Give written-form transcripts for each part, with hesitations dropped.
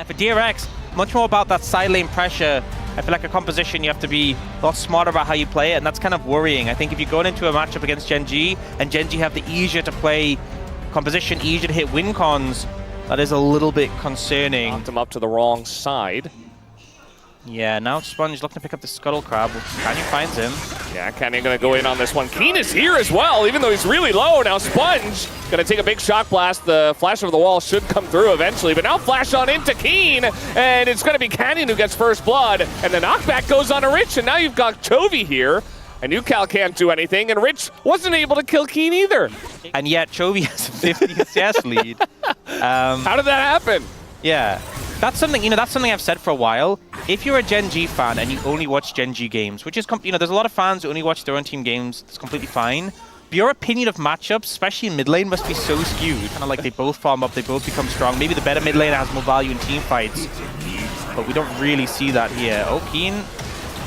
For DRX, much more about that side lane pressure. I feel like a composition, you have to be a lot smarter about how you play it, and that's kind of worrying. I think if you're going into a matchup against Gen G, and Gen G have the easier to play composition, easier to hit win cons, that is a little bit concerning. Knocked him up to the wrong side. Yeah, now Sponge looking to pick up the Scuttle Crab. Canyon finds him. Yeah, Canyon gonna go in on this one. Keen is here as well, even though he's really low. Now Sponge gonna take a big shock blast. The flash over the wall should come through eventually, but now flash on into Keen, and it's gonna be Canyon who gets first blood, and the knockback goes on to Rich, and now you've got Chovy here, and UCal can't do anything, and Rich wasn't able to kill Keen either. And yet Chovy has a 50 CS lead. How did that happen? Yeah. That's something, that's something I've said for a while. If you're a Gen G fan and you only watch Gen G games, which is, there's a lot of fans who only watch their own team games, it's completely fine. But your opinion of matchups, especially in mid lane, must be so skewed. Kind of like they both farm up, they both become strong. Maybe the better mid laner has more value in team fights, but we don't really see that here. Oh, Keen,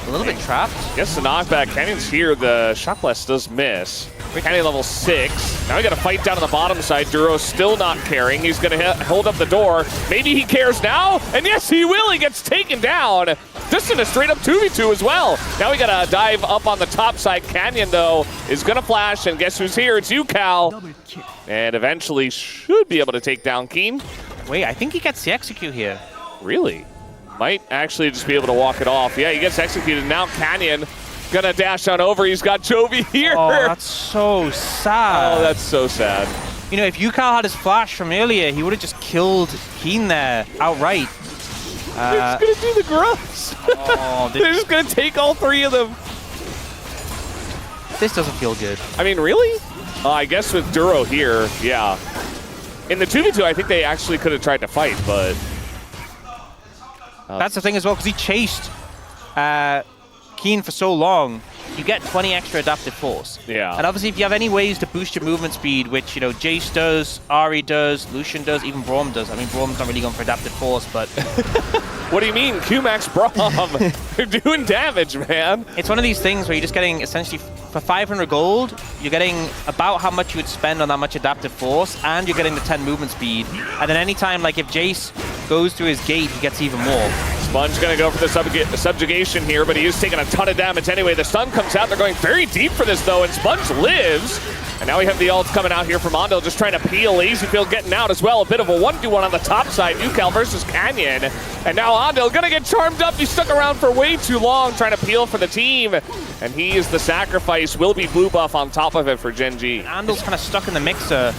a little bit trapped. Gets the knockback. Canyon's here. The shock blast does miss. Canyon level 6. Now we got to fight down on the bottom side. Duro's still not caring. He's going to hold up the door. Maybe he cares now. And yes, he will. He gets taken down. Just in a straight up 2v2 as well. Now we got to dive up on the top side. Canyon, though, is going to flash. And guess who's here? It's UCal. And eventually should be able to take down Keen. Wait, I think he gets the execute here. Really? Might actually just be able to walk it off. Yeah, he gets executed. Now Canyon gonna dash on over. He's got Chovy here. Oh, that's so sad. Oh, that's so sad. If UCal had his flash from earlier, he would have just killed Keen there outright. They're just gonna do the grubs. Oh, they're just gonna take all three of them. This doesn't feel good. I mean, really? I guess with Duro here, yeah. In the 2v2, I think they actually could have tried to fight, but... That's the thing as well, because he chased Keen for so long. You get 20 extra adaptive force. Yeah. And obviously, if you have any ways to boost your movement speed, which, Jace does, Ahri does, Lucian does, even Braum does. I mean, Braum's not really going for adaptive force, but... What do you mean? QMax Braum. They're doing damage, man. It's one of these things where you're just getting, essentially, for 500 gold, you're getting about how much you would spend on that much adaptive force, and you're getting the 10 movement speed. And then anytime, like, if Jace goes through his gate, he gets even more. Sponge gonna go for the subjugation here, but he is taking a ton of damage anyway. The stun comes out. They're going very deep for this, though, and Sponge lives. And now we have the ult coming out here from Ondo, just trying to peel. Lazyfield getting out as well. A bit of a 1v1 on the top side. UCal versus Canyon. And now Ondo gonna get charmed up. He stuck around for way too long trying to peel for the team. And he is the sacrifice. Will be blue buff on top of it for Gen G. Ando's kind of stuck in the mixer.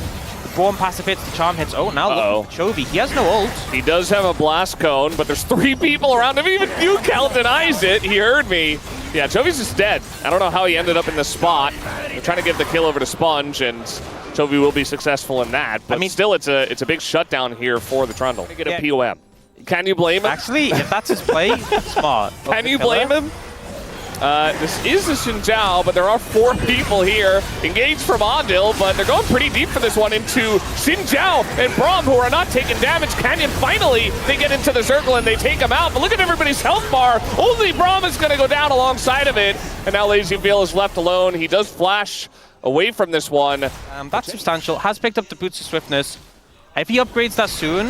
Braum passive hits, the charm hits. Oh, now look at Chovy. He has no ult. He does have a blast cone, but there's 3 people around him. Even UCal denies it. He heard me. Yeah, Chovy's just dead. I don't know how he ended up in this spot. They're trying to give the kill over to Sponge, and Chovy will be successful in that. But I mean, still, it's a big shutdown here for the Trundle. Get a POM. Can you blame him? Actually, if that's his play, smart. Can you blame him? This is a Xin Zhao, but there are 4 people here engaged from Ondil, but they're going pretty deep for this one into Xin Zhao and Braum, who are not taking damage. Canyon, finally, they get into the circle and they take him out, but look at everybody's health bar. Only Braum is going to go down alongside of it, and now Lazyfield is left alone. He does flash away from this one. That's substantial. Has picked up the boots of swiftness. If he upgrades that soon,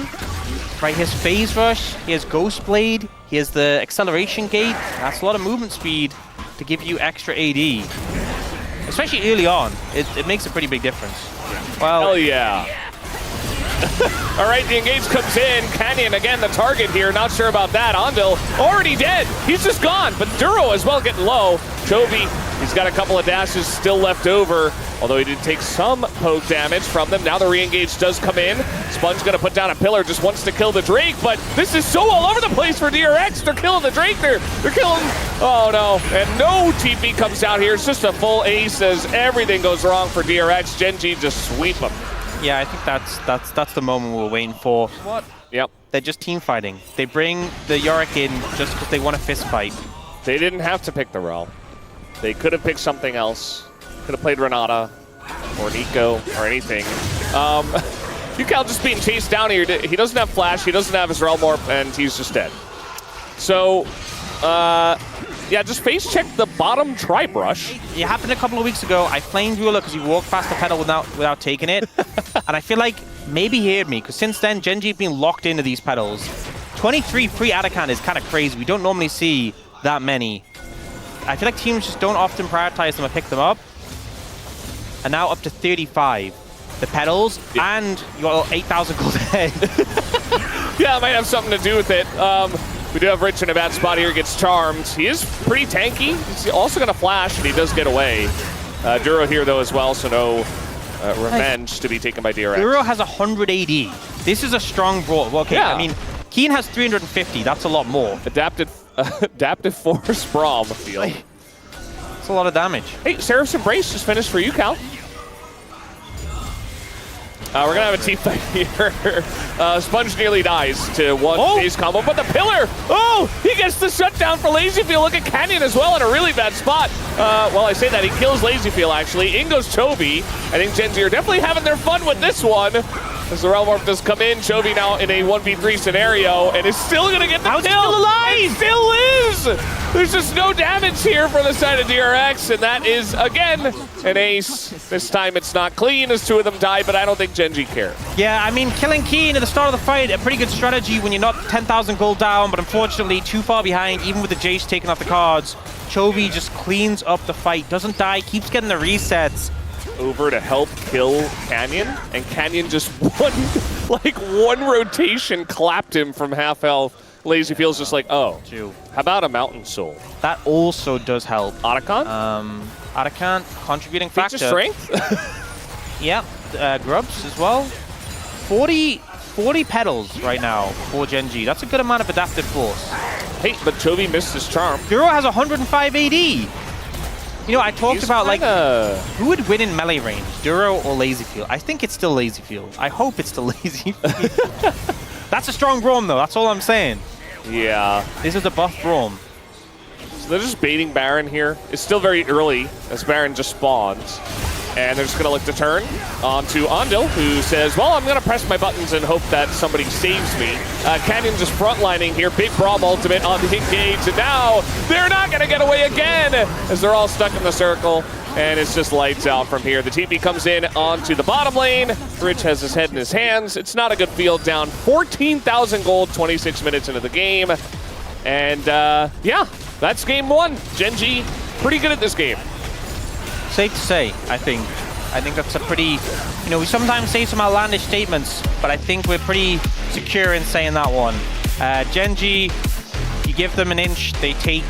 right, he has Phase Rush, he has Ghost Blade, he has the Acceleration Gate. That's a lot of movement speed to give you extra AD. Especially early on, it makes a pretty big difference. Well, hell yeah. All right, the engage comes in. Canyon, again, the target here. Not sure about that. Ondil already dead. He's just gone, but Duro as well getting low. Chovy, he's got a couple of dashes still left over, although he did take some poke damage from them. Now the re-engage does come in. Sponge gonna put down a pillar, just wants to kill the Drake, but this is so all over the place for DRX. They're killing the Drake there. They're killing, oh no, and no TP comes out here. It's just a full ace as everything goes wrong for DRX. Gen G just sweep them. Yeah, I think that's the moment we're waiting for. What? Yep. They're just team fighting. They bring the Yorick in just because they want a fist fight. They didn't have to pick the Rel. They could have picked something else. Could have played Renata or Nico or anything. UCal just being chased down here. He doesn't have flash. He doesn't have his Rel Morph, and he's just dead. So, yeah, just face check the bottom tri-brush. It happened a couple of weeks ago. I flamed Ruler because he walked past the pedal without taking it. And I feel like maybe he heard me, because since then, Gen G have been locked into these pedals. 23 free Atakan is kind of crazy. We don't normally see that many. I feel like teams just don't often prioritize them or pick them up. And now up to 35. The pedals and your 8,000 gold ahead. Yeah, it might have something to do with it. We do have Rich in a bad spot here, gets charmed. He is pretty tanky. He's also going to flash, and he does get away. Duro here, though, as well, so no revenge to be taken by DRX. Duro has 100 AD. This is a strong brawl. Well, okay, Yeah. I mean, Keen has 350. That's a lot more. Adaptive Force Braum field. That's a lot of damage. Hey, Seraph's Embrace just finished for you, Cal. We're going to have a team fight here. Sponge nearly dies to one phase combo, but the pillar, he gets the shutdown for LazyFeel. Look at Canyon as well in a really bad spot. Well, I say that, he kills LazyFeel actually. In goes Chovy. I think Gen Z are definitely having their fun with this one. As the Realm Warp does come in, Chovy now in a 1v3 scenario, and is still going to get the kill. Still alive! He still lives! There's just no damage here for the side of DRX, and that is, again, an ace. This time it's not clean as two of them die, but I don't think Gen G care. Yeah, I mean, killing Keen at the start of the fight, a pretty good strategy when you're not 10,000 gold down, but unfortunately too far behind, even with the Jace taking off the cards. Chovy just cleans up the fight, doesn't die, keeps getting the resets. Over to help kill Canyon, and Canyon just one rotation clapped him from half health. LazyFeel's just like, oh, how about a Mountain Soul? That also does help. Otacon? Otacon, contributing factor. Feature strength? Yeah, Grubs as well. 40 pedals right now for Gen G. That's a good amount of adaptive force. Hey, but Chovy missed his charm. Duro has 105 AD. You know, I talked about, like, who would win in melee range, Duro or LazyFeel? I think it's still LazyFeel. I hope it's still LazyFeel. That's a strong Braum, though. That's all I'm saying. Yeah. This is a buff Braum. So they're just baiting Baron here. It's still very early as Baron just spawns. And they're just going to look to turn onto Ondil, who says, well, I'm going to press my buttons and hope that somebody saves me. Canyon just frontlining here. Big Braum ultimate on the engage. And now they're not going to get away again as they're all stuck in the circle. And it's just lights out from here. The TP comes in onto the bottom lane. Rich has his head in his hands. It's not a good field, down 14,000 gold, 26 minutes into the game. And yeah, that's game one. Gen G, pretty good at this game. Safe to say, I think. I think that's a pretty, you know, we sometimes say some outlandish statements, but I think we're pretty secure in saying that one. Gen G, you give them an inch, they take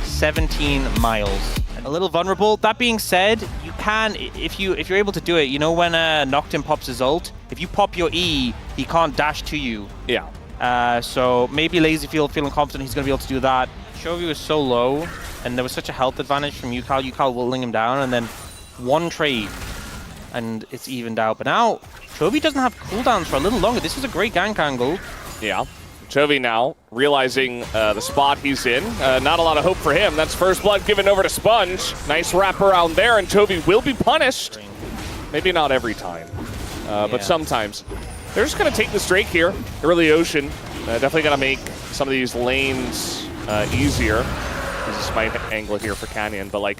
17 miles. A little vulnerable. That being said, you can, if you're able to do it, you know when Nocturne pops his ult, if you pop your E, he can't dash to you. Yeah. So maybe LazyFeel feeling confident he's going to be able to do that. Chovy was so low, and there was such a health advantage from UCal. UCal willing him down, and then one trade, and it's evened out. But now, Chovy doesn't have cooldowns for a little longer. This is a great gank angle. Yeah. Chovy now realizing the spot he's in. Not a lot of hope for him. That's first blood given over to Sponge. Nice wrap around there, and Chovy will be punished. Maybe not every time, but sometimes. They're just going to take this Drake here, early Ocean. Definitely going to make some of these lanes easier. This is my angle here for Canyon, but like,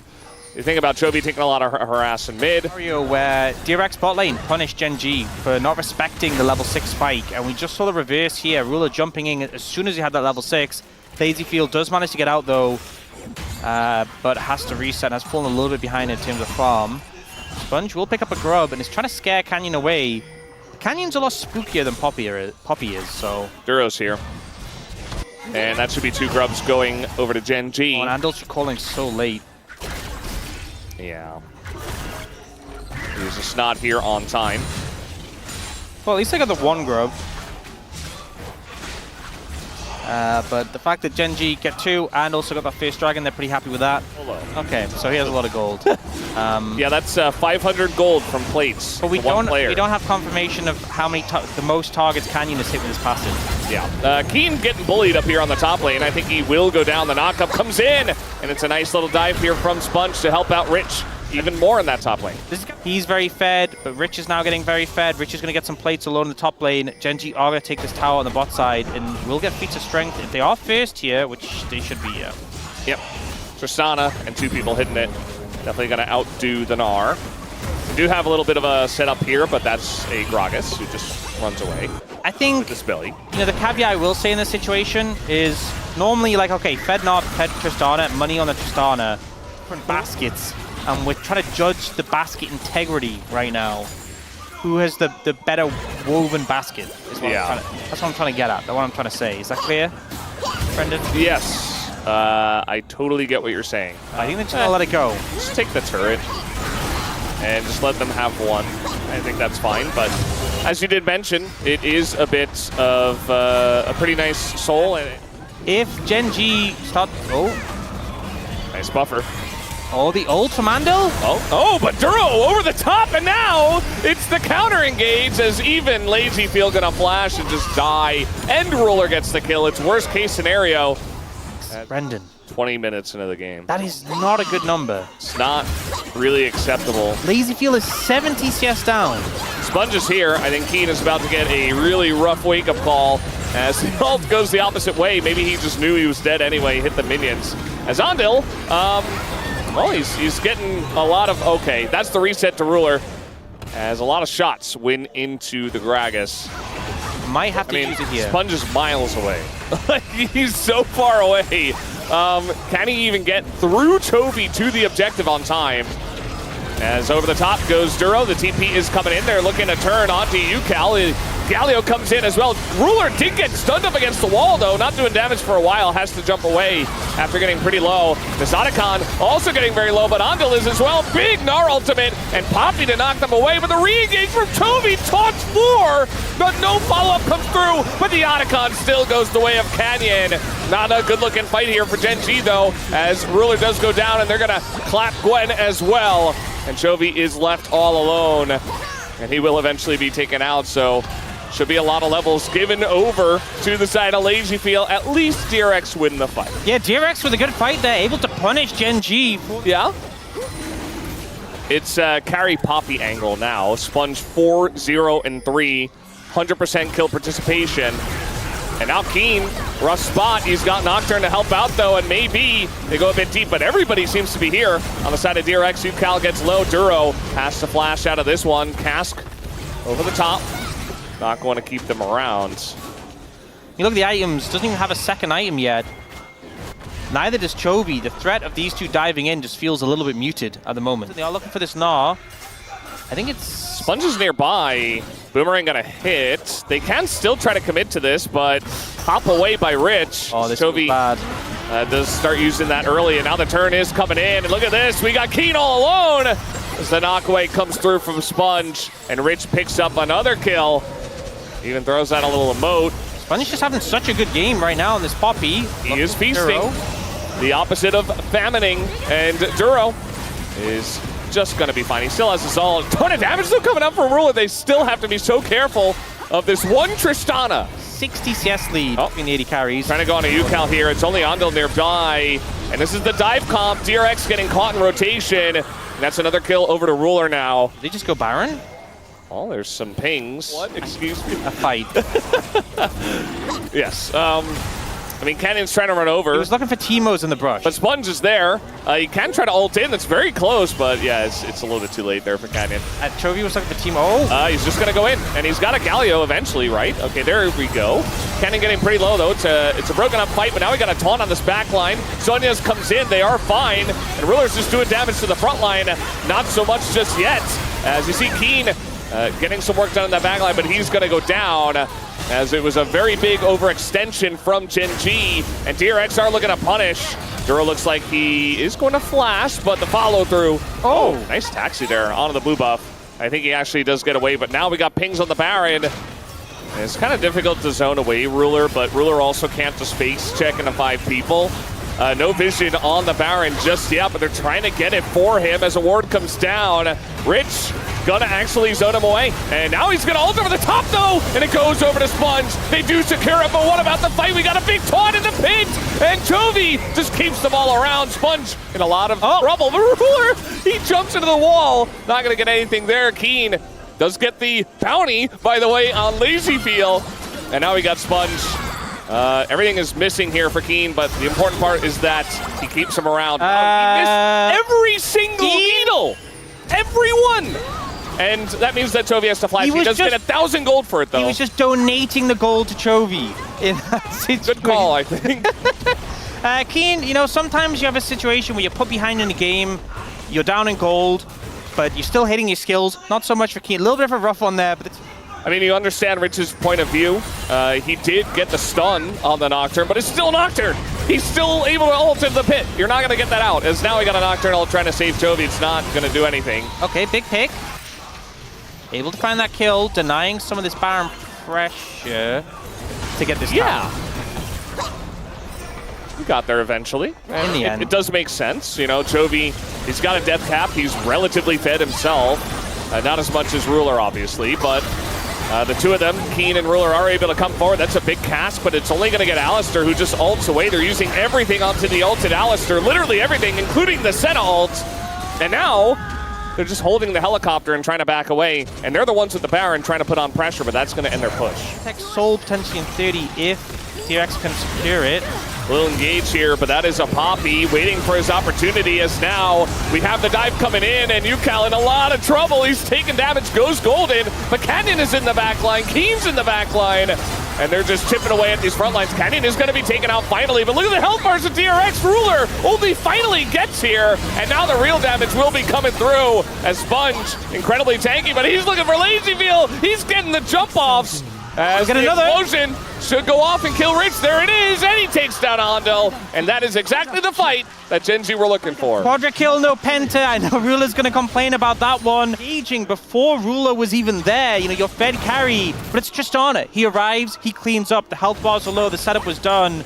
you think about Chovy taking a lot of harass in mid. Scenario where DRX bot lane punished Gen G for not respecting the level 6 spike, and we just saw the reverse here. Ruler jumping in as soon as he had that level 6. LazyFeel does manage to get out though, but has to reset and has fallen a little bit behind in terms of farm. Sponge will pick up a grub and is trying to scare Canyon away. Canyon's a lot spookier than Poppy is, so... Duro's here. And that should be 2 grubs going over to Gen G. Oh, and Andal's calling so late. Yeah. He's just not here on time. Well, at least they got the 1 grub. But the fact that Gen G get 2 and also got that first dragon, they're pretty happy with that. Okay, so he has a lot of gold. Yeah, that's 500 gold from plates. But we don't have confirmation of how many the most targets Canyon has hit with his passive. Yeah, Keen getting bullied up here on the top lane. I think he will go down. The knockup comes in, and it's a nice little dive here from Sponge to help out Rich even more in that top lane. He's very fed, but Rich is now getting very fed. Rich is going to get some plates alone in the top lane. Gen G are going to take this tower on the bot side, and will get feats of strength if they are first here, which they should be, yeah. Yep. Tristana and 2 people hitting it. Definitely going to outdo the Gnar. We do have a little bit of a setup here, but that's a Gragas who just runs away. I think, This Billy. you know, the caveat I will say in this situation is normally like, okay, Fed Nod, Fed Tristana, money on the Tristana, different baskets, and we're trying to judge the basket integrity right now. Who has the better woven basket is what that's what I'm trying to get at. That's what I'm trying to say. Is that clear, Brendan? Yes. I totally get what you're saying. I think they're just gonna let it go. Just take the turret and just let them have one. I think that's fine, but as you did mention, it is a bit of a pretty nice soul. And If Gen G start... Oh. nice buffer. Oh, the ult from Andal? Oh, but Duro over the top, and now it's the counter engage as even LazyField gonna flash and just die. And Ruler gets the kill. It's worst case scenario. Brendan. 20 minutes into the game. That is not a good number. It's not really acceptable. LazyField is 70 CS down. Sponge is here. I think Keen is about to get a really rough wake-up call as the ult goes the opposite way. Maybe he just knew he was dead anyway, hit the minions. As Andal, well, he's getting a lot of... Okay, that's the reset to Ruler. As a lot of shots win into the Gragas. Might have to use it here. Sponge is miles away. He's so far away. Can he even get through Chovy to the objective on time? As over the top goes Duro. The TP is coming in there, looking to turn onto UCal. Galio comes in as well. Ruler did get stunned up against the wall, though. Not doing damage for a while. Has to jump away after getting pretty low. Misotacon also getting very low, but Andal is as well. Big Gnar ultimate, and Poppy to knock them away. But the re-engage from Chovy taunts 4. But no follow-up comes through. But the Otacon still goes the way of Canyon. Not a good-looking fight here for Gen G, though, as Ruler does go down, and they're going to clap Gwen as well. And Chovy is left all alone. And he will eventually be taken out, so... should be a lot of levels given over to the side of LazyField. At least DRX win the fight. Yeah, DRX with a good fight there, able to punish Gen G. Yeah. It's carry Poppy angle now. Sponge 4-0-3, 100% kill participation. And now Keen, rough spot. He's got Nocturne to help out though, and maybe they go a bit deep, but everybody seems to be here. On the side of DRX, UCal gets low. Duro has to flash out of this one. Cask over the top. Not going to keep them around. You look at the items, doesn't even have a second item yet. Neither does Chovy. The threat of these two diving in just feels a little bit muted at the moment. They are looking for this Gnar. I think it's... Sponge is nearby. Boomerang gonna hit. They can still try to commit to this, but hop away by Rich. Oh, this Chovy is bad. Does start using that early, and now the turn is coming in. And look at this, we got Keen all alone as the knockaway comes through from Sponge, and Rich picks up another kill. Even throws out a little emote. Sponge is just having such a good game right now in this Poppy. He is feasting. The opposite of famining, and Duro is just going to be fine. He still has his all. A ton of damage still coming up from Ruler. They still have to be so careful of this one Tristana. 60 CS lead between the 80 carries. Trying to go on a UCal here. It's only Andal nearby. And this is the dive comp. DRX getting caught in rotation. And that's another kill over to Ruler now. Did they just go Baron? Oh, there's some pings. What? Excuse me. A fight. Yes. I mean, Canyon's trying to run over. He was looking for Teemos in the brush. But Sponge is there. He can try to ult in. That's very close, but yeah, it's a little bit too late there for Canyon. Chovy was looking for Teemo. He's just going to go in, and he's got a Galio eventually, right? Okay, there we go. Canyon getting pretty low, though. It's a broken up fight, but now we got a taunt on this back line. Sonya's comes in. They are fine, and Ruler's just doing damage to the front line. Not so much just yet. As you see Keen getting some work done in that back line, but he's going to go down. As it was a very big overextension from Gen G, and DRX are looking to punish. Duro looks like he is going to flash, but the follow through. Oh, nice taxi there onto the blue buff. I think he actually does get away, but now we got pings on the Baron. And it's kind of difficult to zone away Ruler, but Ruler also can't just face check into 5 people. No vision on the Baron just yet, but they're trying to get it for him as a ward comes down. Rich gonna actually zone him away. And now he's gonna ult over the top though, and it goes over to Sponge. They do secure it, but what about the fight? We got a big taunt in the pit, and Chovy just keeps them all around. Sponge in a lot of trouble. The Ruler, he jumps into the wall. Not gonna get anything there. Keen does get the bounty, by the way, on LazyField. And now we got Sponge. Everything is missing here for Keen, but the important part is that he keeps him around. He missed every single needle. Every one. and that means that Chovy has to flash. He does get 1,000 gold for it, though. He was just donating the gold to Chovy. Good call, I think. Keen, you know, sometimes you have a situation where you're put behind in the game, you're down in gold, but you're still hitting your skills. Not so much for Keen. A little bit of a rough one there, but it's... I mean, you understand Rich's point of view. He did get the stun on the Nocturne, but it's still Nocturne. He's still able to ult into the pit. You're not going to get that out, as now he got a Nocturne ult trying to save Chovy. It's not going to do anything. Okay, big pick. Able to find that kill, denying some of this Baron pressure to get this down. We got there eventually. In the end. It does make sense. You know, Chovy, he's got a death cap. He's relatively fed himself. Not as much as Ruler, obviously, but the two of them, Keen and Ruler, are able to come forward. That's a big cast, but it's only going to get Alistar, who just ults away. They're using everything onto the ulted Alistar, literally everything, including the Senna ult. And now, they're just holding the helicopter and trying to back away. And they're the ones with the Baron trying to put on pressure, but that's going to end their push. Tech Soul potentially in 30 if TRX can secure it. We'll engage here, but that is a Poppy waiting for his opportunity, as now we have the dive coming in, and Yukal in a lot of trouble. He's taking damage, goes golden, but Canyon is in the back line, Keen's in the back line, and they're just chipping away at these front lines. Canyon is going to be taken out finally, but look at the health bars of DRX. Ruler only finally gets here, and now the real damage will be coming through as Sponge, incredibly tanky, but he's looking for Lazy Feel. He's getting the jump offs. As the explosion should go off and kill Rich. There it is, and he takes down Hondo. And that is exactly the fight that Gen G were looking for. Quadra kill, no Penta. I know Ruler's going to complain about that one. Engaging before Ruler was even there. You know, your Fed carry, but it's just on it. He arrives, he cleans up, the health bars are low, the setup was done.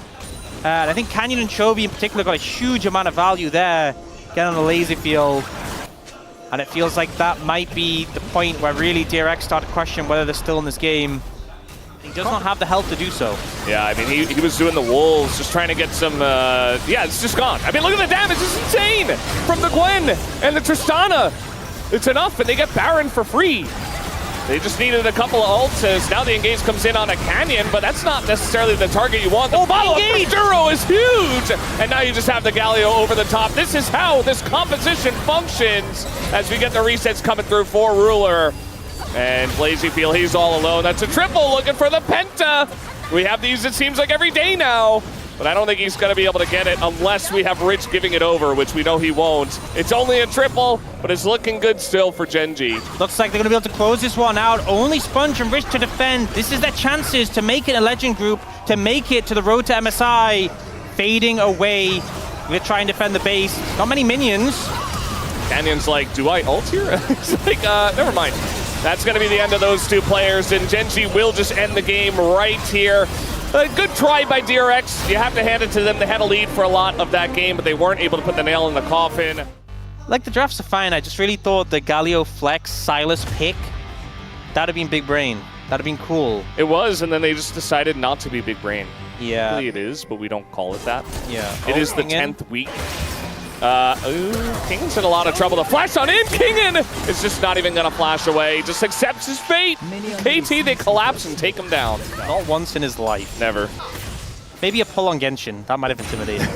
And I think Canyon and Chovy in particular got a huge amount of value there. Get on the lazy field. And it feels like that might be the point where really DRX start to question whether they're still in this game. He does not have the health to do so. Yeah, I mean, he was doing the wolves, just trying to get some, yeah, it's just gone. I mean, look at the damage, it's insane! From the Gwen and the Tristana. It's enough, and they get Baron for free. They just needed a couple of ults, as now the engage comes in on a Canyon, but that's not necessarily the target you want. The follow-up from Duro is huge! And now you just have the Galio over the top. This is how this composition functions as we get the resets coming through for Ruler. And Lazy Feel, he's all alone. That's a triple, looking for the Penta. We have these, it seems like, every day now. But I don't think he's going to be able to get it unless we have Rich giving it over, which we know he won't. It's only a triple, but it's looking good still for Gen G. Looks like they're going to be able to close this one out. Only Sponge and Rich to defend. This is their chances to make it a Legend group, to make it to the road to MSI. Fading away. We're trying to defend the base. Not many minions. Canyon's like, do I ult here? It's like, never mind. That's going to be the end of those two players, and Gen G will just end the game right here. A good try by DRX. You have to hand it to them. They had a lead for a lot of that game, but they weren't able to put the nail in the coffin. Like, the drafts are fine. I just really thought the Galio Flex Silas pick, that'd have been big brain. That'd have been cool. It was, and then they just decided not to be big brain. Yeah. Really it is, but we don't call it that. Yeah. It is the 10th week. Kingan's in a lot of trouble. The flash on in, Kingan is just not even going to flash away. Just accepts his fate. KT, they collapse and take him down. Not once in his life. Never. Maybe a pull on Genshin. That might have intimidated.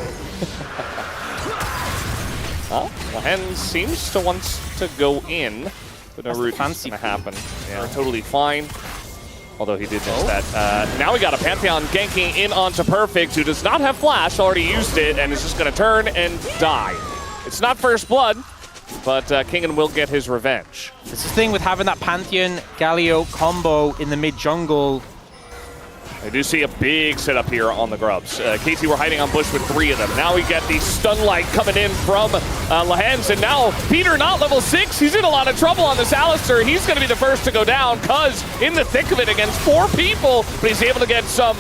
Well, Lahen seems to want to go in, but no route is going to happen. Yeah, totally fine. Although he did miss that. Now we got a Pantheon ganking in onto Perfect, who does not have Flash, already used it, and is just going to turn and die. It's not First Blood, but Kingan will get his revenge. It's the thing with having that Pantheon Galio combo in the mid jungle. I do see a big setup here on the Grubs. KT were hiding on bush with 3 of them. Now we get the stun light coming in from Lahens, and now Peter not level 6. He's in a lot of trouble on this Alistar. He's going to be the first to go down, cuz in the thick of it against 4 people, but he's able to get some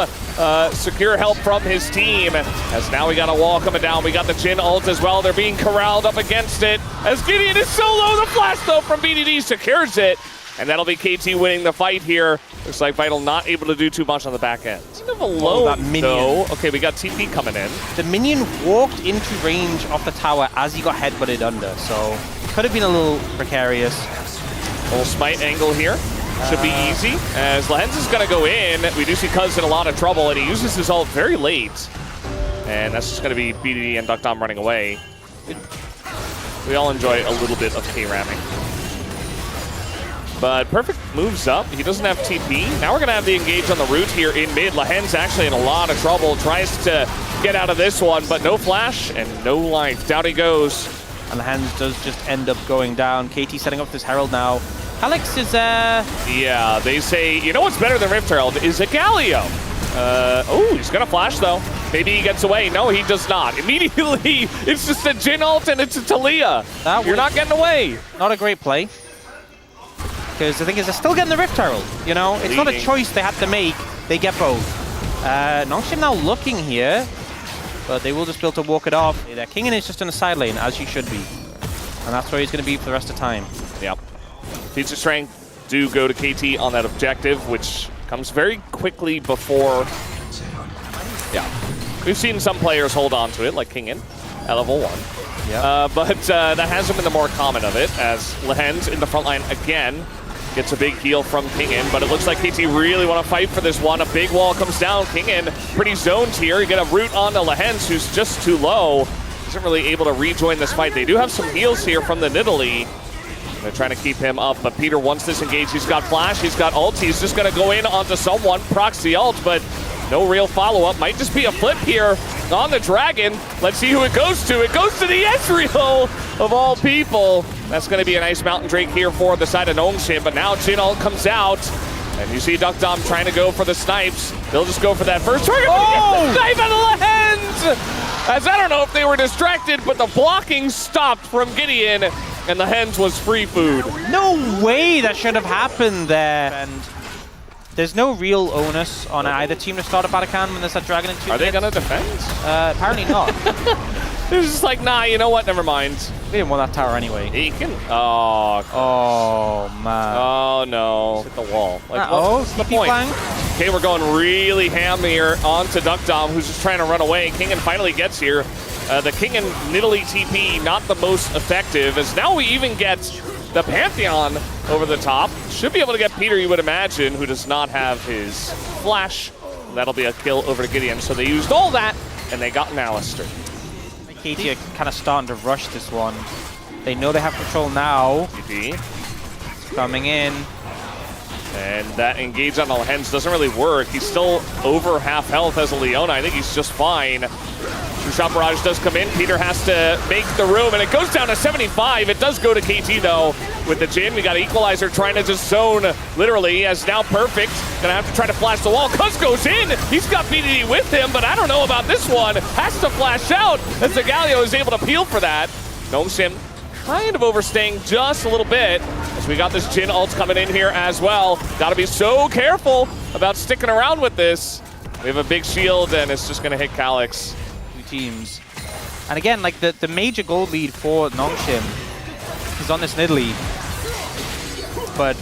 secure help from his team. As now we got a wall coming down. We got the Jhin ult as well. They're being corralled up against it. As Gideon is solo, the flash though from BDD secures it. And that'll be KT winning the fight here. Looks like Vital not able to do too much on the back end. Kind of alone, though. Okay, we got TP coming in. The minion walked into range off the tower as he got headbutted under, so could have been a little precarious. Little smite angle here. Should be easy. As Lahens is going to go in, we do see Cuz in a lot of trouble, and he uses his ult very late. And that's just going to be BDD and Duck Dom running away. We all enjoy a little bit of K-ramming. But Perfect moves up. He doesn't have TP. Now we're going to have the engage on the root here in mid. Lahen's actually in a lot of trouble. Tries to get out of this one, but no flash and no life. Down he goes. And Lahen's does just end up going down. KT setting up this Herald now. Alex is Yeah, they say, you know what's better than Rift Herald is a Galio. Oh, he's going to flash though. Maybe he gets away. No, he does not. Immediately, it's just a Jhin ult and it's a Talia. You're not getting away. Not a great play. Because the thing is, they're still getting the Rift Herald. You know, it's not a choice they have to make. They get both. Nongshim now looking here, but they will just be able to walk it off. Their Kingen is just in the side lane, as he should be. And that's where he's going to be for the rest of the time. Yep. Feats of Strength do go to KT on that objective, which comes very quickly before... Yeah. We've seen some players hold on to it, like Kingen at level 1. Yeah. But that hasn't been the more common of it, as Lahen's in the front line again. Gets a big heal from Kingen, but it looks like KT really want to fight for this one. A big wall comes down. Kingen pretty zoned here. You get a root onto Lahen's, who's just too low. Isn't really able to rejoin this fight. They do have some heals here from the Nidalee. They're trying to keep him up, but Peter wants this engage. He's got flash, he's got ult. He's just going to go in onto someone, procs the ult, but no real follow-up. Might just be a flip here on the Dragon. Let's see who it goes to. It goes to the Ezreal, of all people. That's going to be a nice Mountain Drake here for the side of Nongshim, but now Jhin ult comes out. And you see Duckdom trying to go for the snipes. They'll just go for that first target. Oh! Snipe out of the hands! As I don't know if they were distracted, but the blocking stopped from Gideon, and the hens was free food. No way that should have happened there. And there's no real onus on either team to start a Batacan when there's that Dragon in 2 Are they hits. going to defend? Apparently not. They're just like, nah, you know what? Never mind. They didn't want that tower anyway. He can. Oh, man. Oh, no. Hit the wall. Like, what's the TP point? flank. Okay, we're going really ham here onto Duckdom, who's just trying to run away. Kingen finally gets here. The Kingen Nidalee TP, not the most effective, as now we even get the Pantheon over the top. Should be able to get Peter, you would imagine, who does not have his flash. That'll be a kill over to Gideon. So they used all that, and they got an Alistair. KT are kind of starting to rush this one. They know they have control now. TP. Coming in. And that engage on the hens doesn't really work. He's still over half health as a Leona. I think he's just fine. True-Shot Barrage does come in. Peter has to make the room, and it goes down to 75. It does go to KT, though. With the Jhin, we got Equalizer trying to just zone, literally. He has now Perfect. Gonna have to try to flash the wall. Cuz goes in. He's got BDD with him, but I don't know about this one. Has to flash out as the Galio is able to peel for that. Nongshim kind of overstaying just a little bit, as we got this Jhin ult coming in here as well. Gotta be so careful about sticking around with this. We have a big shield, and it's just gonna hit Calyx. Teams. And again, like the major goal lead for Nongshim is on this Nidalee. But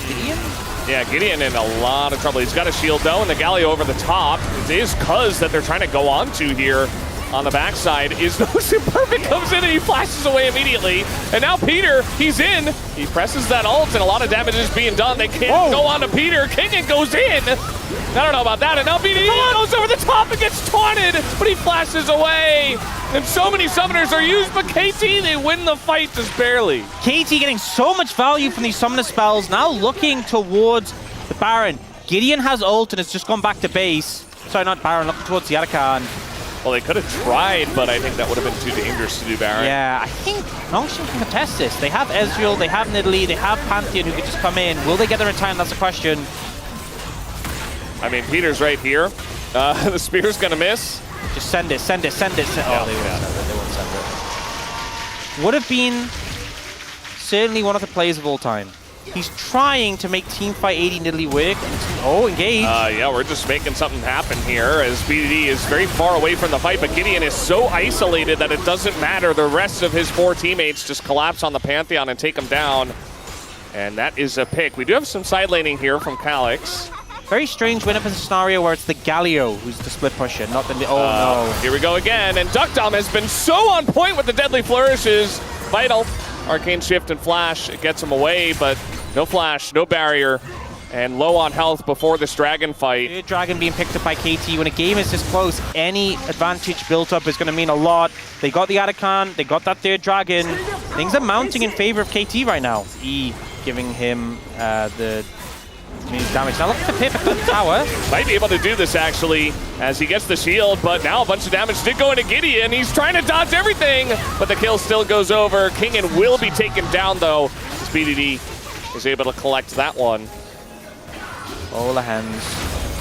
Gideon? Yeah, Gideon in a lot of trouble. He's got a shield though, and the Galio over the top. It is Cuz that they're trying to go on to here. On the backside is Nongshim. Perfect comes in and he flashes away immediately. And now Peter, he's in. He presses that ult and a lot of damage is being done. They can't go on to Peter. Kingen goes in. I don't know about that. And now BDD goes over the top and gets taunted, but he flashes away. And so many summoners are used, but KT, they win the fight just barely. KT getting so much value from these summoner spells, now looking towards the Baron. Gideon has ult and it's just gone back to base. Sorry, not Baron, looking towards the Arakan. Well, they could have tried, but I think that would have been too dangerous to do, Baron. Yeah, I think Nongshim can contest this. They have Ezreal, they have Nidalee, they have Pantheon who could just come in. Will they get there in time? That's the question. I mean, Peter's right here. The spear's gonna miss. Just send it, send it, send it. Oh, they won't send it, they won't send it. Would have been certainly one of the plays of all time. He's trying to make Teamfight 80 Nidalee work. Oh, engage. Yeah, we're just making something happen here as BDD is very far away from the fight, but Gideon is so isolated that it doesn't matter. The rest of his 4 teammates just collapse on the Pantheon and take him down. And that is a pick. We do have some side laning here from Calyx. Very strange win-up in a scenario where it's the Galio who's the split pusher, not the... Oh, no. Here we go again, and Duckdom has been so on point with the deadly flourishes. Vital. Arcane Shift and Flash, it gets him away, but no flash, no barrier, and low on health before this Dragon fight. Third Dragon being picked up by KT. When a game is this close, any advantage built up is going to mean a lot. They got the Arakan, they got that third Dragon. Things are mounting in favor of KT right now. giving him the damage. Now looking to pay for the tower. Might be able to do this actually as he gets the shield, but now a bunch of damage did go into Gideon. He's trying to dodge everything, but the kill still goes over. Kingen will be taken down though. As BDD is able to collect that one. All the hands.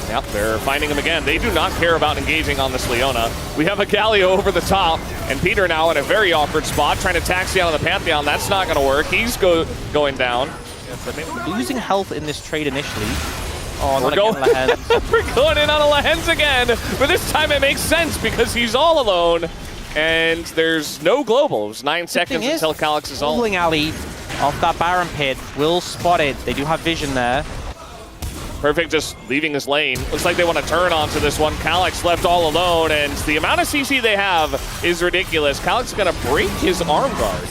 Yep, they're finding him again. They do not care about engaging on this Leona. We have a Galio over the top, and Peter now in a very awkward spot, trying to taxi out of the Pantheon. That's not going to work. He's going down. Losing health in this trade initially. Oh, we're going in on a Lehens again, but this time it makes sense because he's all alone, and there's no global. It was 9 seconds until Calyx is all. Bowling alley off that Baron pit. Will spot it. They do have vision there. Perfect, just leaving his lane. Looks like they want to turn onto this one. Calyx left all alone, and the amount of CC they have is ridiculous. Calyx is going to break his arm guard.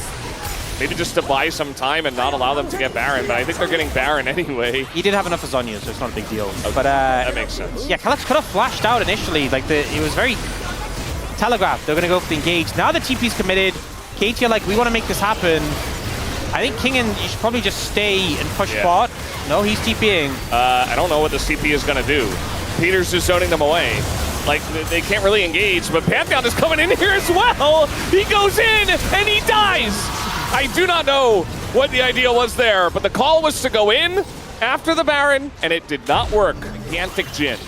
Maybe just to buy some time and not allow them to get Baron, but I think they're getting Baron anyway. He did have enough for Zhonya, so it's not a big deal. Okay. But that makes sense. Yeah, Calyx could have flashed out initially. Like it was very telegraphed. They're going to go for the engage. Now the TP's committed. KT are like, we want to make this happen. I think Kingen, you should probably just stay and push bot. No, he's TPing. I don't know what the CP is going to do. Peter's just zoning them away. Like, they can't really engage, but Pantheon is coming in here as well. He goes in, and he dies. I do not know what the idea was there, but the call was to go in after the Baron, and it did not work. Gigantic Jhin.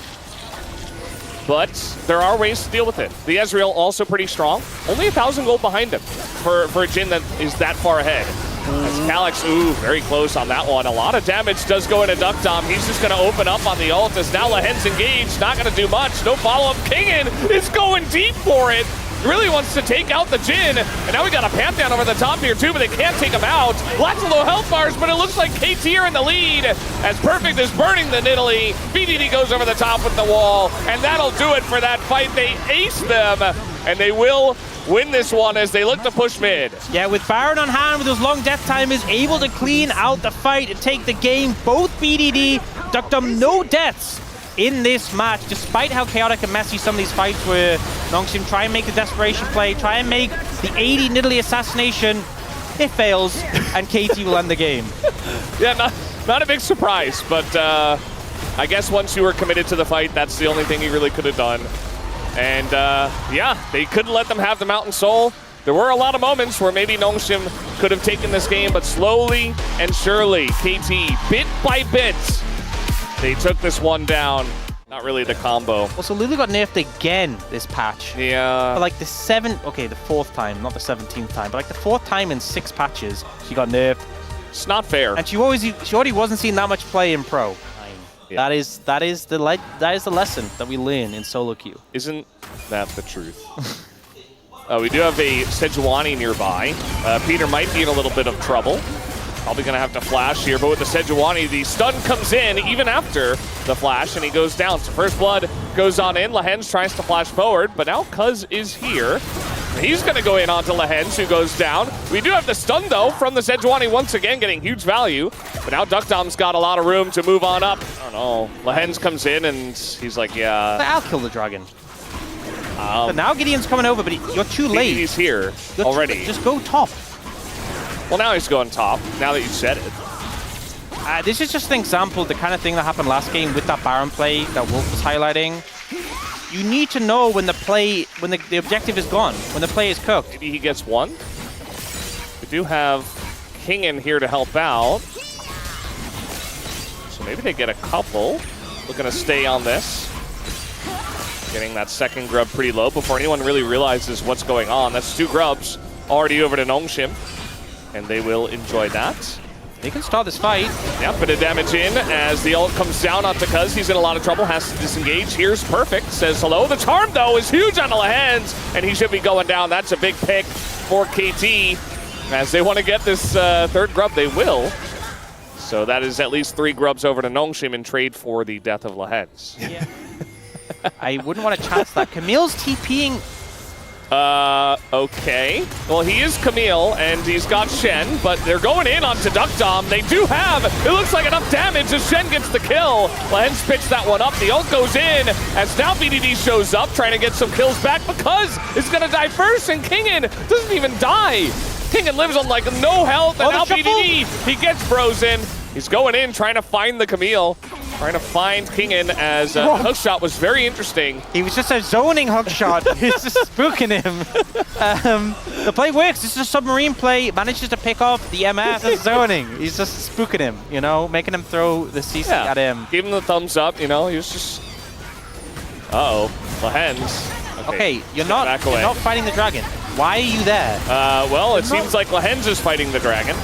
But there are ways to deal with it. The Ezreal also pretty strong. Only 1,000 gold behind him for a Jhin that is that far ahead. As Calyx, very close on that one. A lot of damage does go into Duck Dom. He's just going to open up on the ult as now Lehens engaged. Not going to do much. No follow-up. Kingen is going deep for it. Really wants to take out the Jhin. And now we got a Pantheon over the top here too, but they can't take him out. Lots of low health bars, but it looks like KT are in the lead as Perfect is burning the Nidalee. BDD goes over the top with the wall, and that'll do it for that fight. They ace them, and they will win this one as they look to push mid. Yeah, with Baron on hand, with those long death time, is able to clean out the fight and take the game. Both BDD, Duck Dom, no deaths in this match, despite how chaotic and messy some of these fights were. Nongsim try and make the desperation play, try and make the 80 Nidalee assassination. It fails, and KT will end the game. Yeah, not a big surprise, but I guess once you were committed to the fight, that's the only thing you really could have done. And yeah, they couldn't let them have the Mountain Soul. There were a lot of moments where maybe Nongsim could have taken this game, but slowly and surely, KT, bit by bit, they took this one down. Not really the combo. Also, Lulu got nerfed again this patch. Yeah. For like the fourth time, not the 17th time, but like the 4th time in 6 patches, she got nerfed. It's not fair. And she already wasn't seeing that much play in pro. Yeah. That is the lesson that we learn in solo queue. Isn't that the truth? We do have a Sejuani nearby. Peter might be in a little bit of trouble. Probably going to have to flash here, but with the Sejuani, the stun comes in even after the flash, and he goes down. So first blood goes on in. Lehens tries to flash forward, but now Cuz is here. He's going to go in onto Lehens, who goes down. We do have the stun, though, from the Sejuani once again, getting huge value. But now Duck Dom's got a lot of room to move on up. I don't know. Lehens comes in, and he's like, yeah. I'll kill the dragon. But now Gideon's coming over, but you're too late. He's here already. Just go top. Well, now he's going top, now that you said it. This is just an example of the kind of thing that happened last game with that Baron play that Wolf was highlighting. You need to know when the objective is gone, when the play is cooked. Maybe he gets one. We do have Kingen here to help out. So maybe they get a couple. Looking to stay on this. Getting that second grub pretty low before anyone really realizes what's going on. That's 2 grubs already over to Nongsim. And they will enjoy that. They can start this fight. Yep, bit of damage in as the ult comes down onto Cuz. He's in a lot of trouble, has to disengage. Here's Perfect, says hello. The charm, though, is huge on the hands, and he should be going down. That's a big pick for KT. As they want to get this 3rd grub, they will. So that is at least 3 grubs over to Nongsim in trade for the death of Lehens. Yeah. I wouldn't want to chance that. Camille's TPing. Okay. Well, he is Camille, and he's got Shen, but they're going in onto Duck Dom. They do have, it looks like enough damage as Shen gets the kill. Lehens picks that one up. The ult goes in as now BDD shows up, trying to get some kills back because it's going to die first, and Kingen doesn't even die. King and lives on like no health, and Oh, now the shuffle. BDD, he gets frozen. He's going in, trying to find the Camille, trying to find Kingin as the hook shot was very interesting. He was just a zoning hook shot. He's just spooking him. The play works. This is a submarine play. Manages to pick off the MF and zoning. He's just spooking him, you know, making him throw the CC at him. Give him the thumbs up, you know, he was just... Uh-oh, the hens. Okay, you're not fighting the dragon. Why are you there? Well, it seems like Lehens is fighting the dragon.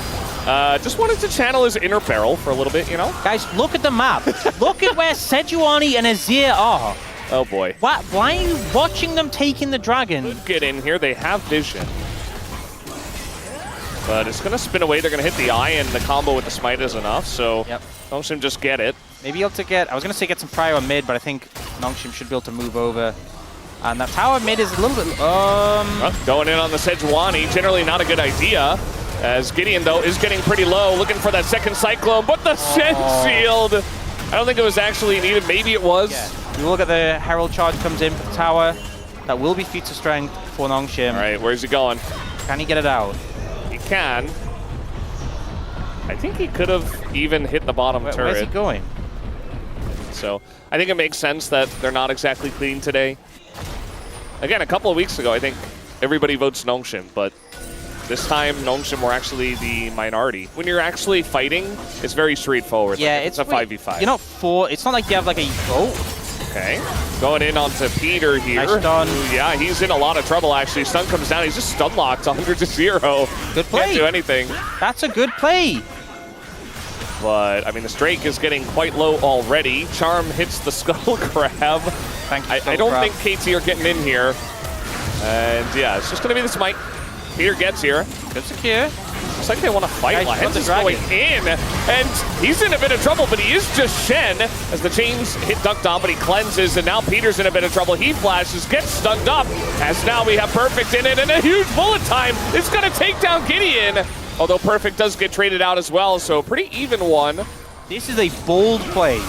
Just wanted to channel his inner barrel for a little bit, you know? Guys, look at the map. Look at where Sejuani and Azir are. Oh boy. Why are you watching them taking the dragon? Get in here, they have vision. But it's gonna spin away, they're gonna hit the eye, and the combo with the smite is enough, so Nongshim just get it. Maybe able to get, I was gonna say get some prio on mid, but I think Nongshim should be able to move over. And that tower mid is a little bit, Going in on the Sejuani, generally not a good idea. As Gideon, though, is getting pretty low, looking for that second Cyclone, but the Shen Shield! I don't think it was actually needed, maybe it was. Yeah. You look at the Herald charge comes in for the tower. That will be feats of strength for Nongshim. All right, where's he going? Can he get it out? He can. I think he could have even hit the bottom turret. Where's he going? So I think it makes sense that they're not exactly clean today. Again, a couple of weeks ago, I think everybody votes Nongshim, but this time Nongshim were actually the minority. When you're actually fighting, it's very straightforward. Yeah, like, it's a 5v5. You're not it's not like you have like a vote. Okay, going in onto Peter here. Nice stun. Yeah, he's in a lot of trouble actually. Stun comes down, he's just stun locked 100-0. Good play. Can't do anything. That's a good play. But, I mean, the Drake is getting quite low already. Charm hits the Skull Crab. I don't think KT are getting in here. And yeah, it's just going to be the smite. Peter gets here. Good secure. Looks like they want to fight. Lehens is going in. And he's in a bit of trouble, but he is just Shen. As the chains hit Dunked on, but he cleanses. And now Peter's in a bit of trouble. He flashes, gets stunned up. As now we have Perfect in it. And a huge bullet time. It's going to take down Gideon. Although Perfect does get traded out as well, so pretty even one. This is a bold play.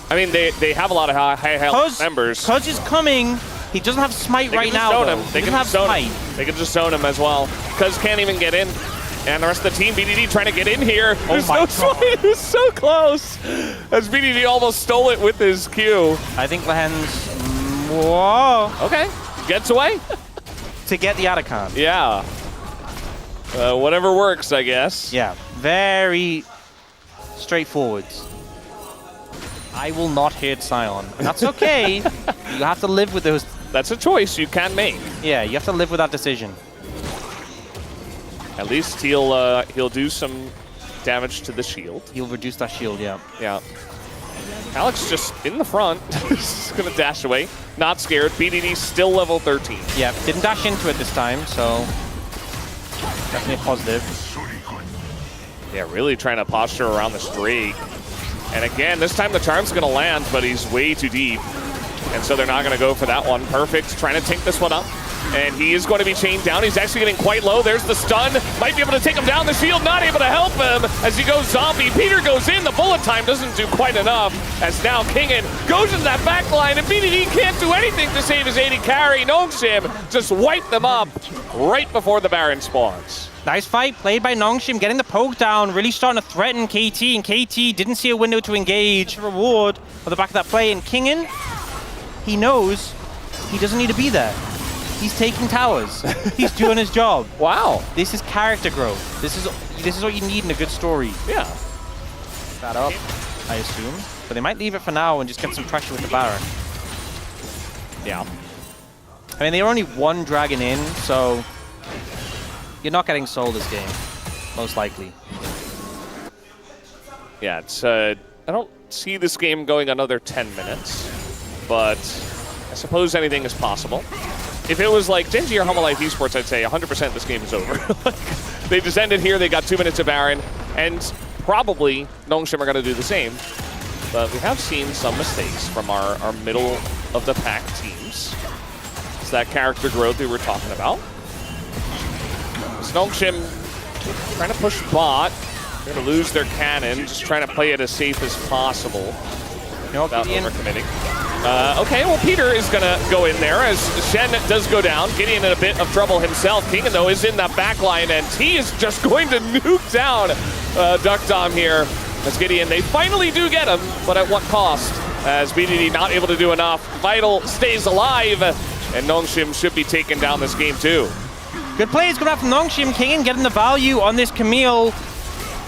I mean, they have a lot of high health members. Cuz is coming. He doesn't have smite right now, though. They can just zone him. They can just zone him as well. Cuz can't even get in. And the rest of the team, BDD trying to get in here. There's no smite. It was so close. As BDD almost stole it with his Q. I think Lehens... Whoa. Okay. Gets away. To get the Atacon. Yeah. Whatever works, I guess. Yeah, very straightforward. I will not hit Sion. And that's okay. You have to live with those. That's a choice you can make. Yeah, you have to live with that decision. At least he'll do some damage to the shield. He'll reduce that shield, yeah. Yeah. Alex just in the front. Just gonna dash away. Not scared. BDD still level 13. Yeah, didn't dash into it this time, so definitely a positive. Yeah, really trying to posture around this Drake. And again, this time the Charm's going to land, but he's way too deep. And so they're not going to go for that one. Perfect, trying to take this one up. And he is going to be chained down. He's actually getting quite low. There's the stun. Might be able to take him down. The shield not able to help him as he goes zombie. Peter goes in. The bullet time doesn't do quite enough. As now Kingin goes into that back line. And BDD can't do anything to save his AD carry. Nongshim just wiped them up right before the Baron spawns. Nice fight played by Nongshim, getting the poke down, really starting to threaten KT. And KT didn't see a window to engage. Reward on the back of that play. And Kingin, he knows he doesn't need to be there. He's taking towers. He's doing his job. Wow. This is character growth. This is what you need in a good story. Yeah. That up, I assume. But they might leave it for now and just get some pressure with the Baron. Yeah. I mean, they were only one dragon in, so you're not getting sold this game, most likely. Yeah, it's I don't see this game going another 10 minutes, but I suppose anything is possible. If it was like Genji or Humble Life Esports, I'd say 100% this game is over. They just ended here, they got 2 minutes of Baron, and probably Nongshim are going to do the same. But we have seen some mistakes from our middle of the pack teams. It's that character growth we were talking about. Nongshim trying to push bot. They're going to lose their cannon, just trying to play it as safe as possible. You know, without overcommitting. Okay, well, Peter is going to go in there as Shen does go down. Gideon in a bit of trouble himself. Kingen, though, is in that back line, and he is just going to nuke down Duckdom here. As Gideon, they finally do get him, but at what cost? As BDD not able to do enough. Vital stays alive, and Nongshim should be taking down this game, too. Good plays coming out from Nongshim. Kingen getting the value on this Camille.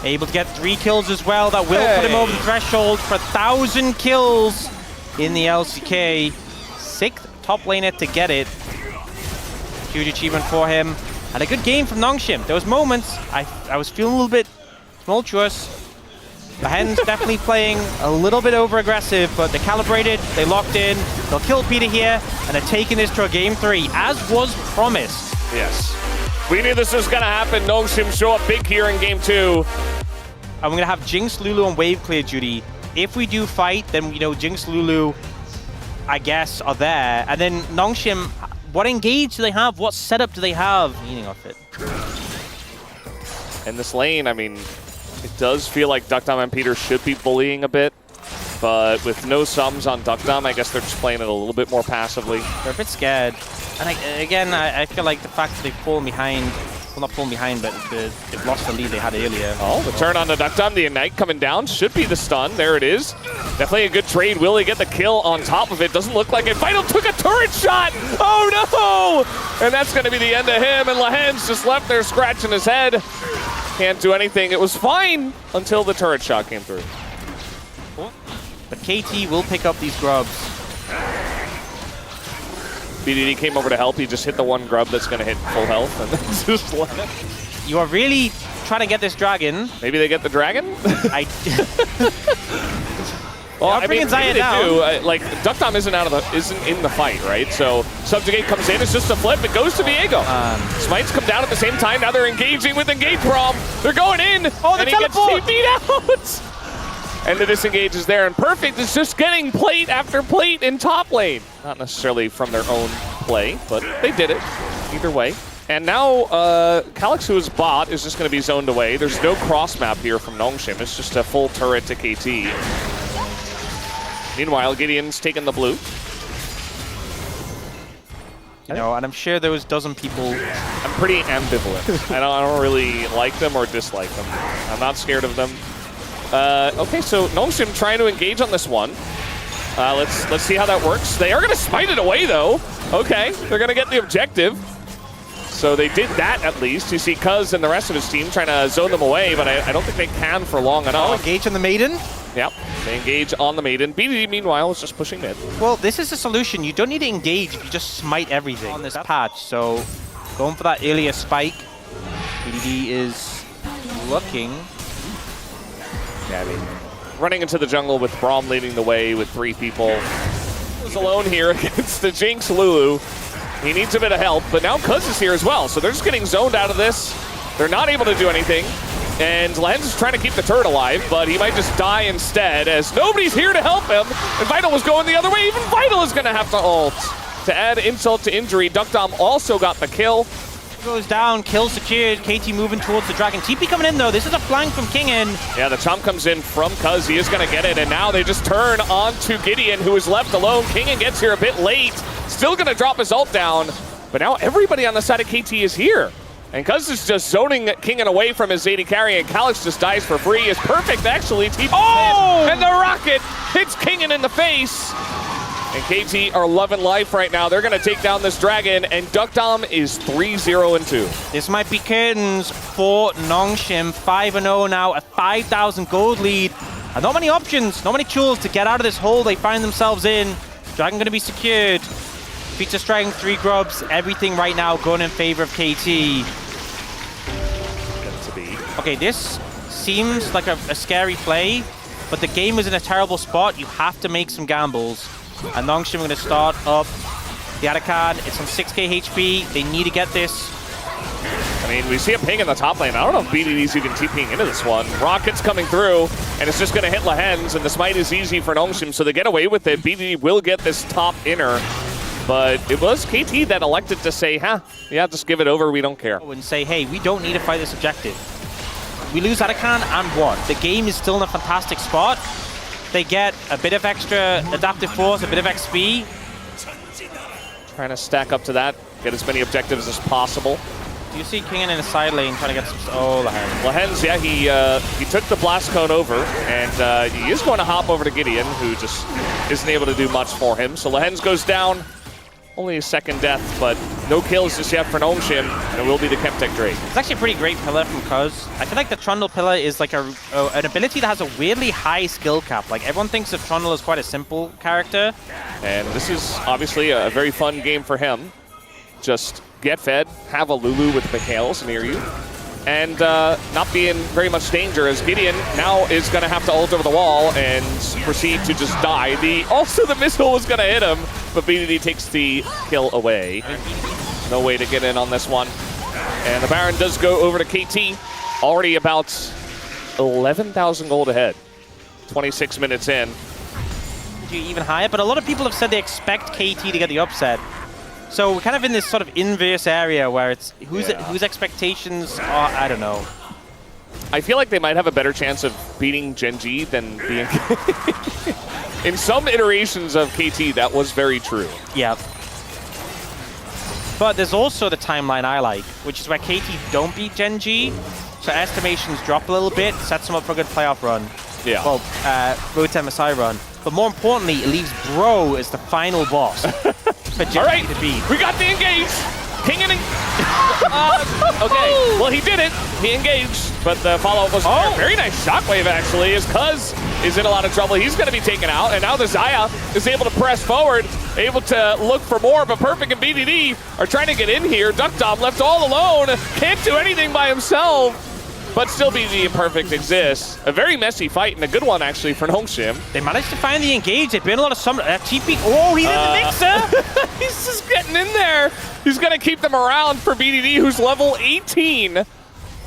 Able to get 3 kills as well. That will put him over the threshold for 1,000 kills in the LCK. 6th top laner to get it. Huge achievement for him. And a good game from Nongshim. There was moments I was feeling a little bit tumultuous. The Hens definitely playing a little bit over-aggressive, but they're calibrated, they locked in, they'll kill Peter here, and they're taking this to a game 3, as was promised. Yes. We knew this was going to happen. Nongshim show up big here in game 2. I'm going to have Jinx, Lulu, and Wave clear duty. If we do fight, then, you know, Jinx, Lulu, I guess, are there. And then Nongshim, what engage do they have? What setup do they have? Meaning of it. In this lane, I mean, it does feel like Duckdom and Peter should be bullying a bit. But with no sums on Duckdom, I guess they're just playing it a little bit more passively. They're a bit scared. And I feel like the fact that they've fallen behind, well, not fallen behind, but they've lost the lead they had earlier. Oh, the turn on the Duckdom, the Ignite coming down, should be the stun. There it is. Definitely a good trade. Will he get the kill on top of it? Doesn't look like it. Vital took a turret shot! Oh no! And that's going to be the end of him, and Lahen's just left there scratching his head. Can't do anything. It was fine until the turret shot came through. But KT will pick up these grubs. BDD came over to help. He just hit the one grub that's going to hit full health, and then just let it. You are really trying to get this dragon. Maybe they get the dragon? Well, I mean, maybe they do. Like, Duckdom isn't in the fight, right? So Subjugate comes in. It's just a flip. It goes to Viego. Smites come down at the same time. Now they're engaging with Engage Prom. They're going in. Oh, and he gets TP'd out. And the disengage is there, and Perfect is just getting plate after plate in top lane. Not necessarily from their own play, but they did it either way. And now Calyx, who is bot, is just going to be zoned away. There's no cross map here from Nongshim. It's just a full turret to KT. Meanwhile, Gideon's taking the blue. You know, and I'm sure those dozen people... I'm pretty ambivalent. I don't really like them or dislike them. I'm not scared of them. Okay, so Nongshim trying to engage on this one. Let's see how that works. They are going to smite it away, though. Okay, they're going to get the objective. So they did that, at least. You see Cuz and the rest of his team trying to zone them away, but I don't think they can for long enough. Oh, engage on the Maiden? Yep, they engage on the Maiden. BDD, meanwhile, is just pushing mid. Well, this is a solution. You don't need to engage if you just smite everything on this patch. So going for that earlier spike. BDD is looking... Yeah, I mean, running into the jungle with Braum leading the way with 3 people. He's alone here against the Jinx Lulu. He needs a bit of help, but now Cuz is here as well, so they're just getting zoned out of this. They're not able to do anything, and Lens is trying to keep the turret alive, but he might just die instead, as nobody's here to help him, and Vital was going the other way. Even Vital is going to have to ult. To add insult to injury, Duckdom also got the kill. Goes down, kill secured, KT moving towards the dragon. TP coming in though, this is a flank from Kingen. Yeah, the chomp comes in from Cuz, he is gonna get it, and now they just turn on to Gideon, who is left alone. Kingen gets here a bit late, still gonna drop his ult down, but now everybody on the side of KT is here. And Cuz is just zoning Kingen away from his AD carry, and Calyx just dies for free. Is Perfect actually TP in, and the rocket hits Kingen in the face. And KT are loving life right now. They're going to take down this dragon, and Duckdom is 3-0-2. This might be curtains for Nongshim. 5-0 now, a 5,000 gold lead. And not many options, not many tools to get out of this hole they find themselves in. Dragon going to be secured. Feature striking 3 grubs. Everything right now going in favor of KT. Okay, this seems like a scary play, but the game is in a terrible spot. You have to make some gambles. And Nongshim are going to start up the Atacad. It's on 6k HP. They need to get this. I mean, we see a ping in the top lane. I don't know if BDD's even TPing into this one. Rocket's coming through, and it's just going to hit Lahen's, and the smite is easy for Nongshim, so they get away with it. BDD will get this top inner, but it was KT that elected to say, yeah, just give it over, we don't care. And say, hey, we don't need to fight this objective. We lose Atacad, and what? The game is still in a fantastic spot. they get a bit of extra adaptive force, a bit of XP. Trying to stack up to that, get as many objectives as possible. Do you see Kingen in the side lane trying to get some... Oh, Lehens. Lehens, yeah, he took the blast cone over, and he is going to hop over to Gideon, who just isn't able to do much for him. So Lehens goes down, only a second death, but no kills just yet for Nongshim, and it will be the Chemtech Drake. It's actually a pretty great pillar from Cuz. I feel like the Trundle pillar is like an ability that has a weirdly high skill cap. Like, everyone thinks of Trundle as quite a simple character. And this is obviously a very fun game for him. Just get fed, have a Lulu with Mikhails near you, and not be in very much danger, as Gideon now is going to have to ult over the wall and proceed to just die. Also, the missile was going to hit him, but BDD takes the kill away. No way to get in on this one. And the Baron does go over to KT, already about 11,000 gold ahead. 26 minutes in. Even higher, but a lot of people have said they expect KT to get the upset. So we're kind of in this sort of inverse area where it's whose expectations are, I don't know. I feel like they might have a better chance of beating Gen G than being... In some iterations of KT, that was very true. Yeah. But there's also the timeline I like, which is where KT don't beat Gen G, so estimations drop a little bit, sets them up for a good playoff run. Yeah. Well, Road to MSI run. But more importantly, it leaves Bro as the final boss. For Gen G to beat. We got the engage! Kingen okay, well he did it. He engaged, but the follow-up was very nice shockwave actually, as Cuz is in a lot of trouble. He's going to be taken out, and now the Xayah is able to press forward, able to look for more, but Perfect and BDD are trying to get in here. Duckdom left all alone, can't do anything by himself. But still BDD and Perfect exists. A very messy fight, and a good one actually for Nongshim. They managed to find the engage. They've been a lot of summer. TP. Oh, he's in the mixer. He's just getting in there. He's going to keep them around for BDD, who's level 18,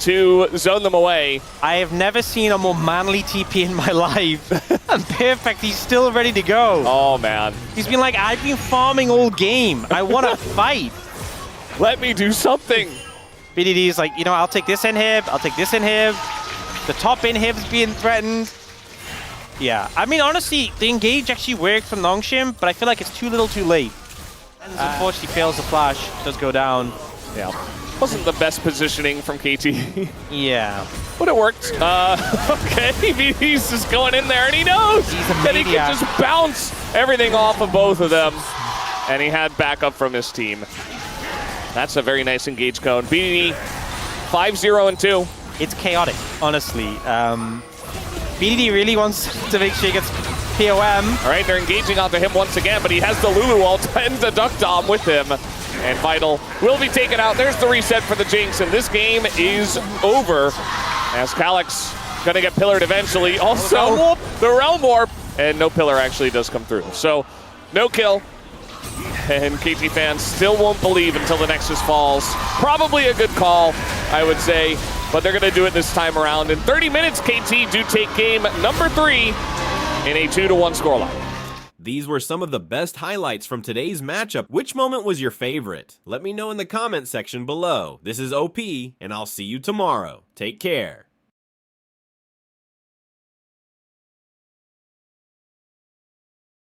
to zone them away. I have never seen a more manly TP in my life. And Perfect, he's still ready to go. Oh, man. He's been like, I've been farming all game. I want to fight. Let me do something. BDD is like, you know, I'll take this inhib, I'll take this inhib. The top inhib's being threatened. Yeah, I mean, honestly, the engage actually worked from Nongshim, but I feel like it's too little too late. And unfortunately fails the flash, does go down. Yeah, wasn't the best positioning from KT. Yeah. But it worked. Okay, BDD's just going in there, and he knows that he can just bounce everything off of both of them. And he had backup from his team. That's a very nice engage cone. BDD 5-0-2. It's chaotic, honestly. BDD really wants to make sure he gets POM. All right, they're engaging onto him once again, but he has the Lulu ult and the Duck Dom with him. And Vital will be taken out. There's the reset for the Jinx, and this game is over. As Calyx gonna get pillared eventually. Also, the Realm Warp, and no pillar actually does come through. So, no kill. And KT fans still won't believe until the Nexus falls. Probably a good call, I would say, but they're going to do it this time around. In 30 minutes, KT do take game number 3 in a 2-1 scoreline. These were some of the best highlights from today's matchup. Which moment was your favorite? Let me know in the comment section below. This is OP, and I'll see you tomorrow. Take care.